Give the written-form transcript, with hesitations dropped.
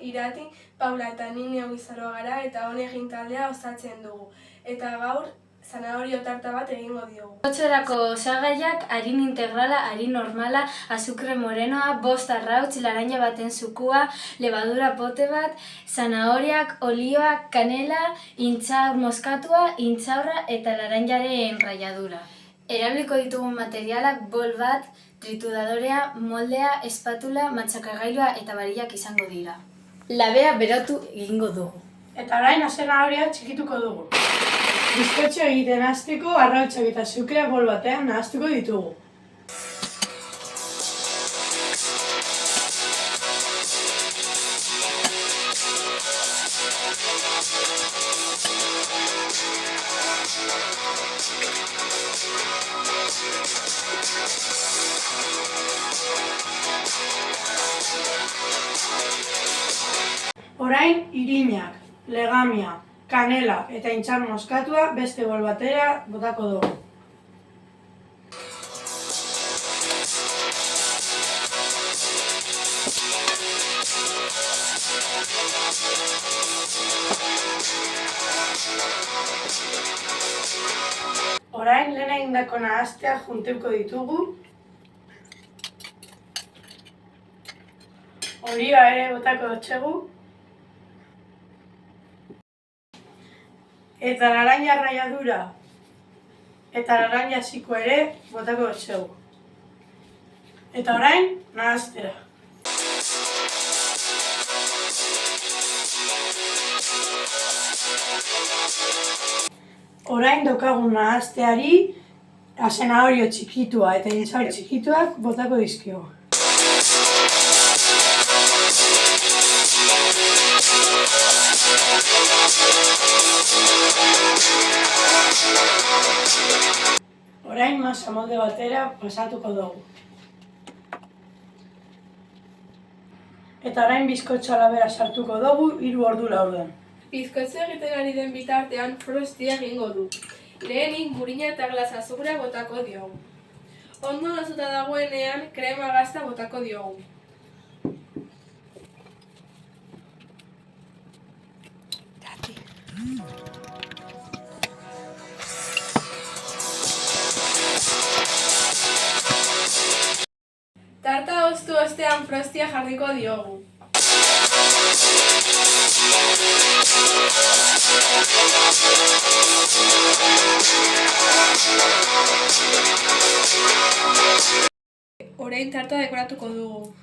Irati, Paula eta ni Neu Izaro gara eta hone egin taldea osatzen dugu. Eta gaur, zanahorio tarta bat egingo diogu. Otzorako osagaiak harin integrala, harin normala, azukre morenoa, 5 arrautz, laranja baten zukua, levadura pote bat, zanahoriak, olioa, kanela, intxaur moskatua, intxaurra eta laranjaren ralladura. Erabiliko ditugun materialak bol bat, trituradorea, moldea, espatula, matxakagailua eta barilak izango dira. Labea berotu egingo dugu. Eta orain zanahoria txikituko dugu. Bizkotxo egiten hasteko arrautzak eta azukrea bol batean nahastuko ditugu. Orain irinak, legamia, kanela eta intxaur moskatua beste bol batera botako dugu. Orain lehen egindako nahastea juntuko ditugu. Olioa ere botako dutxegu. Eta laranja ralladura eta laranja ziko ere botako dutxegu. Eta orain, nahastera. Orain daukagun nahasteari zanahorio txikitua eta intxaur txikituak botako dizkiogu. Orain masa molde batera pasatuko dugu. Eta orain bizkotxoa labera sartuko dugu 3 ordu laurden. Bizkotxo egiten ari den bitartean frostia egingo du. Lehenik burina eta glas azukrea botako diogu. Ondo nazuta dagoenean krema gazta botako diogu. Tarta oztu ostean frostia jarriko diogu. Orain tarta dekoratuko dugu.